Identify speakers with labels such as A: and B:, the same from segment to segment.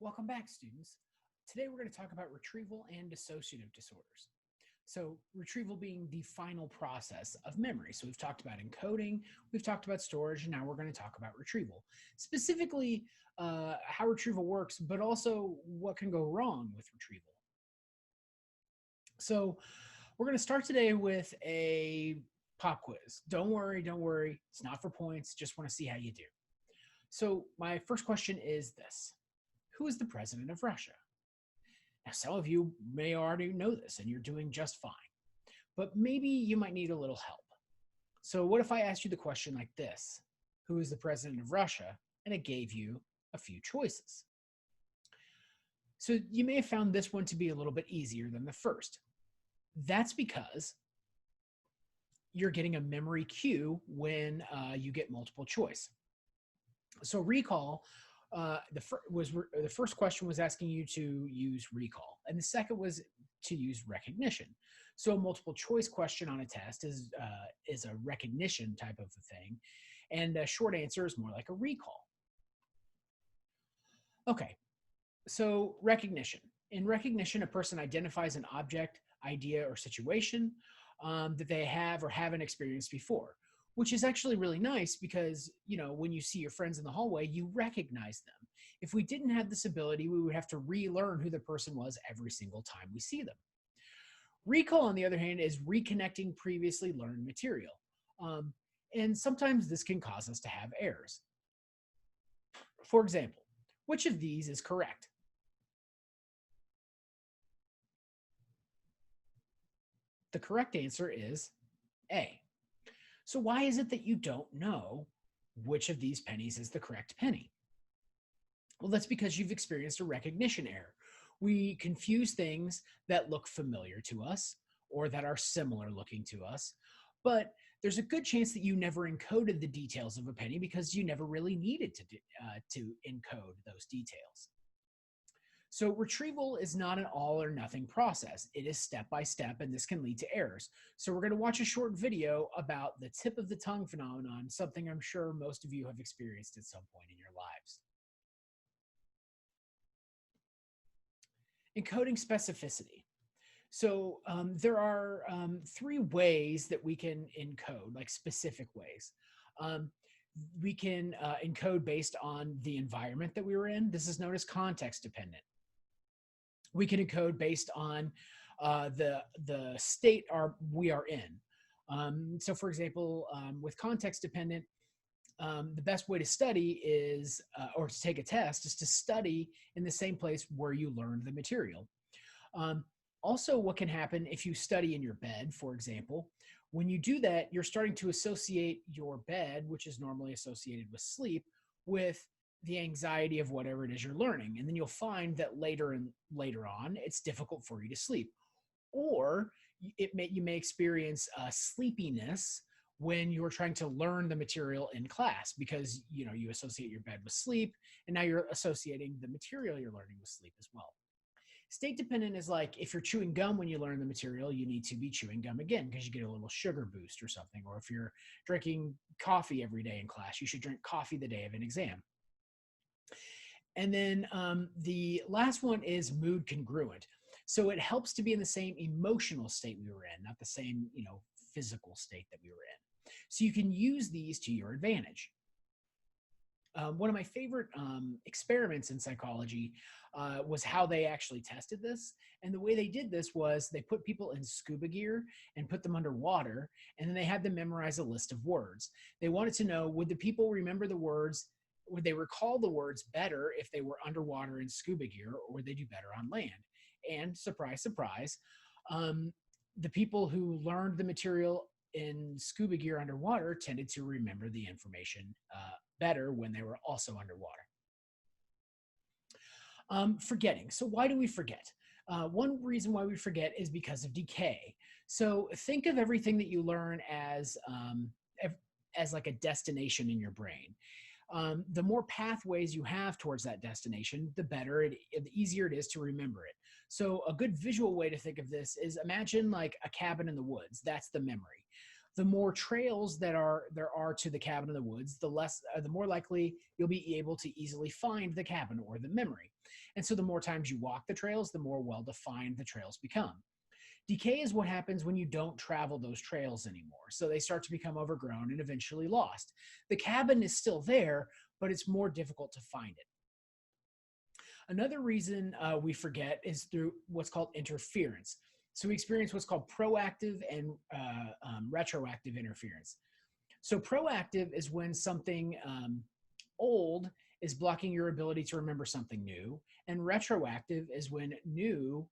A: Welcome back, students. Today we're going to talk about retrieval and dissociative disorders. So, retrieval being the final process of memory. So, we've talked about encoding, we've talked about storage, and now we're going to talk about retrieval. Specifically, how retrieval works, but also what can go wrong with retrieval. So, we're going to start today with a pop quiz. Don't worry, it's not for points, just want to see how you do. So, my first question is this: who is the president of Russia? Now, some of you may already know this and you're doing just fine, but maybe you might need a little help. So, what if I asked you the question like this: who is the president of Russia? And it gave you a few choices. So, you may have found this one to be a little bit easier than the first. That's because you're getting a memory cue when you get multiple choice. So, recall. The first question was asking you to use recall, and the second was to use recognition. So a multiple choice question on a test is a recognition type of a thing, and a short answer is more like a recall. Okay, so recognition. In recognition, a person identifies an object, idea, or situation that they have or haven't experienced before, which is actually really nice because, when you see your friends in the hallway, you recognize them. If we didn't have this ability, we would have to relearn who the person was every single time we see them. Recall, on the other hand, is reconnecting previously learned material. And sometimes this can cause us to have errors. For example, which of these is correct? The correct answer is A. So why is it that you don't know which of these pennies is the correct penny? Well, that's because you've experienced a recognition error. We confuse things that look familiar to us or that are similar looking to us, but there's a good chance that you never encoded the details of a penny because you never really needed to encode those details. So retrieval is not an all or nothing process. It is step by step, and this can lead to errors. So we're going to watch a short video about the tip of the tongue phenomenon, something I'm sure most of you have experienced at some point in your lives. Encoding specificity. So there are 3 ways that we can encode, like specific ways. We can encode based on the environment that we were in. This is known as context dependent. We can encode based on the state we are in. So for example, with context dependent, the best way to study is, or to take a test, is to study in the same place where you learned the material. Also, what can happen if you study in your bed, for example, when you do that, you're starting to associate your bed, which is normally associated with sleep, with the anxiety of whatever it is you're learning. And then you'll find that later on, it's difficult for you to sleep. Or you may experience sleepiness when you're trying to learn the material in class because you associate your bed with sleep, and now you're associating the material you're learning with sleep as well. State dependent is like if you're chewing gum when you learn the material, you need to be chewing gum again because you get a little sugar boost or something. Or if you're drinking coffee every day in class, you should drink coffee the day of an exam. And then the last one is mood congruent. So it helps to be in the same emotional state we were in, not the same, physical state that we were in. So you can use these to your advantage. One of my favorite experiments in psychology was how they actually tested this. And the way they did this was they put people in scuba gear and put them underwater, and then they had them memorize a list of words. They wanted to know, would the people remember the words, would they recall the words better if they were underwater in scuba gear, or would they do better on land? And surprise, surprise, the people who learned the material in scuba gear underwater tended to remember the information better when they were also underwater. Forgetting. So why do we forget? One reason why we forget is because of decay. So think of everything that you learn as like a destination in your brain. The more pathways you have towards that destination, the better the easier it is to remember it. So a good visual way to think of this is imagine like a cabin in the woods. That's the memory. The more trails there are to the cabin in the woods, the more likely you'll be able to easily find the cabin or the memory. And so the more times you walk the trails, the more well-defined the trails become. Decay is what happens when you don't travel those trails anymore. So they start to become overgrown and eventually lost. The cabin is still there, but it's more difficult to find it. Another reason we forget is through what's called interference. So we experience what's called proactive and retroactive interference. So proactive is when something old is blocking your ability to remember something new, and retroactive is when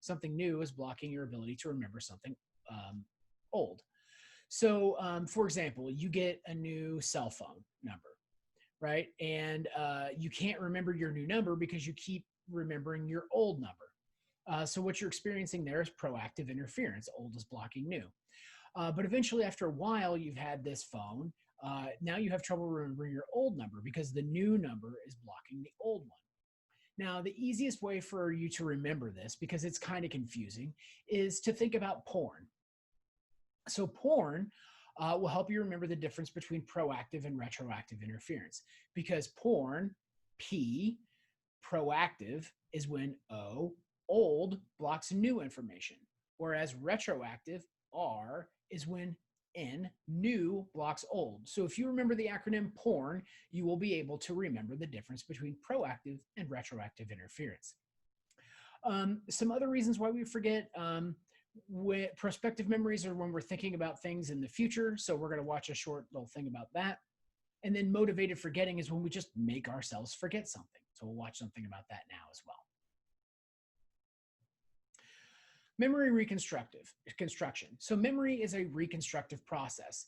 A: something new is blocking your ability to remember something old. So, for example, you get a new cell phone number, right? And you can't remember your new number because you keep remembering your old number. So what you're experiencing there is proactive interference. Old is blocking new. But eventually, after a while, you've had this phone. Now you have trouble remembering your old number because the new number is blocking the old one. Now, the easiest way for you to remember this, because it's kind of confusing, is to think about porn. So porn will help you remember the difference between proactive and retroactive interference, because porn, P, proactive is when O, old, blocks new information, whereas retroactive, R, is when N, new, blocks old. So if you remember the acronym PORN, you will be able to remember the difference between proactive and retroactive interference. Some other reasons why we forget, prospective memories are when we're thinking about things in the future. So we're going to watch a short little thing about that. And then motivated forgetting is when we just make ourselves forget something. So we'll watch something about that now as well. Memory reconstruction. So memory is a reconstructive process.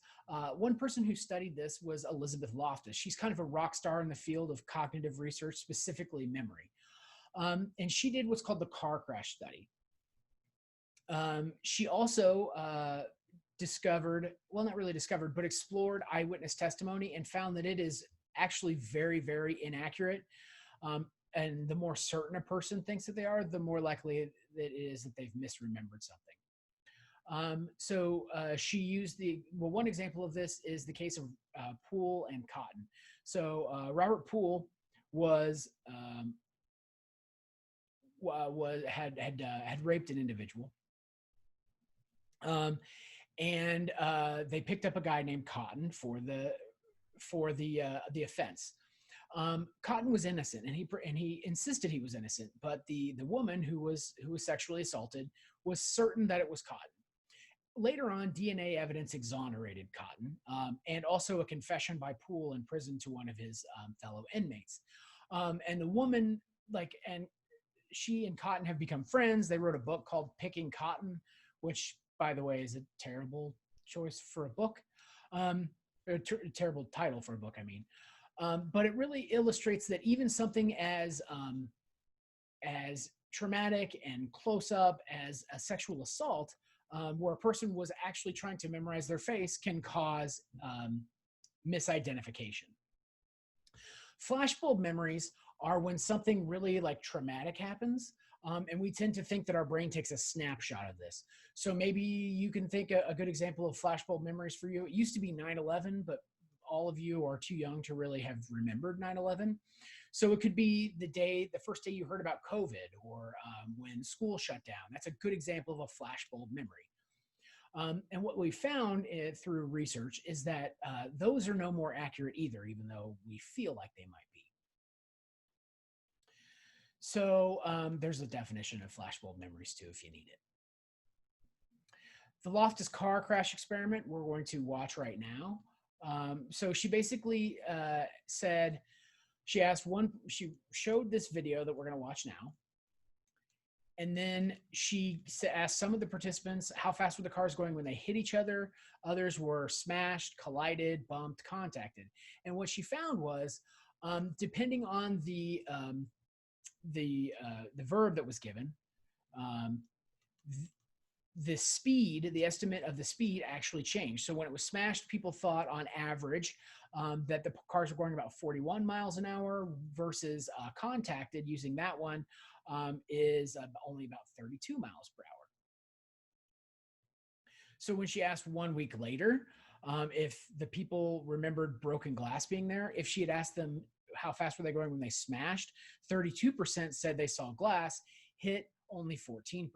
A: One person who studied this was Elizabeth Loftus. She's kind of a rock star in the field of cognitive research, specifically memory. And she did what's called the car crash study. She also discovered, well, not really discovered, but explored eyewitness testimony and found that it is actually very, very inaccurate. And the more certain a person thinks that they are, the more likely it is that they've misremembered something. So she used one example of this is the case of Poole and Cotton. So Robert Poole had raped an individual. And they picked up a guy named Cotton for the offense. Cotton was innocent, and he insisted he was innocent, but the woman who was sexually assaulted was certain that it was Cotton. Later on, DNA evidence exonerated Cotton, and also a confession by Poole in prison to one of his fellow inmates. And the woman, and she and Cotton have become friends. They wrote a book called Picking Cotton, which, by the way, is a terrible choice for a book, a terrible title for a book, I mean. But it really illustrates that even something as traumatic and close up as a sexual assault, where a person was actually trying to memorize their face, can cause misidentification. Flashbulb memories are when something really traumatic happens, and we tend to think that our brain takes a snapshot of this. So maybe you can think a good example of flashbulb memories for you. It used to be 9/11, but all of you are too young to really have remembered 9/11. So it could be the first day you heard about COVID, or when school shut down. That's a good example of a flashbulb memory. And what we found through research is that those are no more accurate either, even though we feel like they might be. So there's a definition of flashbulb memories too, if you need it. The Loftus car crash experiment we're going to watch right now. So she basically said, she showed this video that we're going to watch now. And then she asked some of the participants how fast were the cars going when they hit each other. Others were smashed, collided, bumped, contacted. And what she found was, depending on the verb that was given, the estimate of the speed actually changed. So when it was smashed, people thought on average that the cars were going about 41 miles an hour versus contacted, using that one, is only about 32 miles per hour. So when she asked 1 week later, If the people remembered broken glass being there, if she had asked them how fast were they going when they smashed, 32% said they saw glass hit only 14%.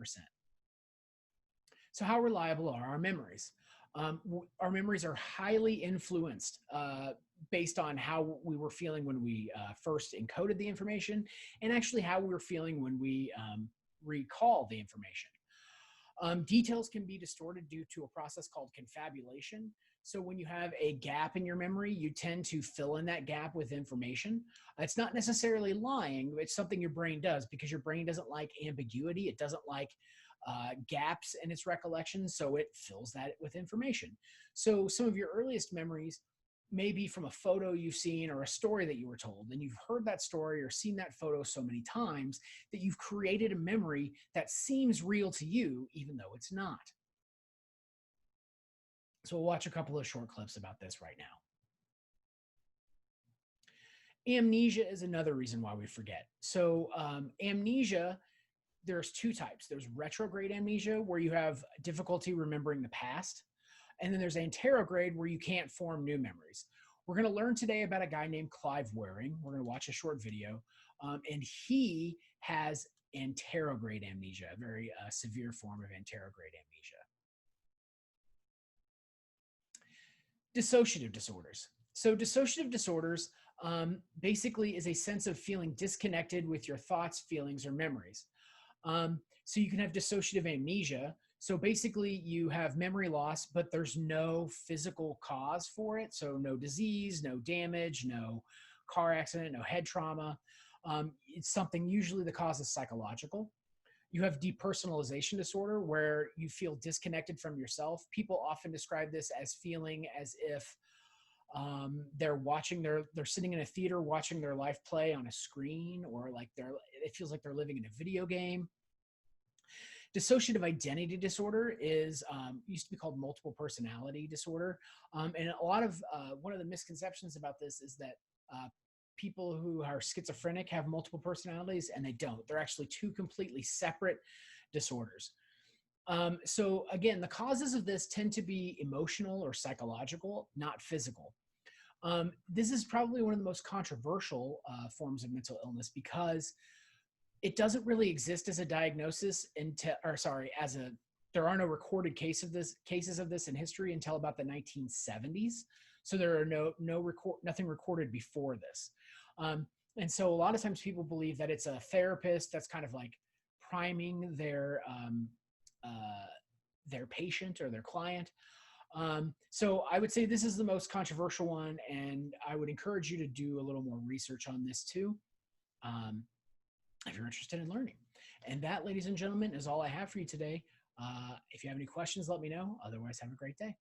A: So how reliable are our memories? Our memories are highly influenced based on how we were feeling when we first encoded the information, and actually how we were feeling when we recall the information. Details can be distorted due to a process called confabulation. So when you have a gap in your memory, you tend to fill in that gap with information. It's not necessarily lying, it's something your brain does, because your brain doesn't like ambiguity. It doesn't like gaps in its recollection, so it fills that with information. So some of your earliest memories may be from a photo you've seen or a story that you were told, and you've heard that story or seen that photo so many times that you've created a memory that seems real to you, even though it's not. So we'll watch a couple of short clips about this right now. Amnesia is another reason why we forget. So amnesia, there's two types. There's retrograde amnesia, where you have difficulty remembering the past. And then there's anterograde, where you can't form new memories. We're going to learn today about a guy named Clive Waring. We're going to watch a short video. And he has anterograde amnesia, a very severe form of anterograde amnesia. Dissociative disorders. So dissociative disorders basically is a sense of feeling disconnected with your thoughts, feelings, or memories. So you can have dissociative amnesia. So basically you have memory loss, but there's no physical cause for it. So no disease, no damage, no car accident, no head trauma. It's something, usually the cause is psychological. You have depersonalization disorder, where you feel disconnected from yourself. People often describe this as feeling as if they're sitting in a theater watching their life play on a screen, or like it feels like they're living in a video game. Dissociative identity disorder is used to be called multiple personality disorder. And a lot of one of the misconceptions about this is that people who are schizophrenic have multiple personalities, and they don't. They're actually two completely separate disorders. So again, the causes of this tend to be emotional or psychological, not physical. This is probably one of the most controversial forms of mental illness, because it doesn't really exist as a diagnosis there are no recorded cases of this in history until about the 1970s. So there are nothing recorded before this. And so a lot of times people believe that it's a therapist that's kind of like priming their patient or their client. So I would say this is the most controversial one, and I would encourage you to do a little more research on this too, if you're interested in learning. And that, ladies and gentlemen, is all I have for you today. If you have any questions, let me know. Otherwise, have a great day.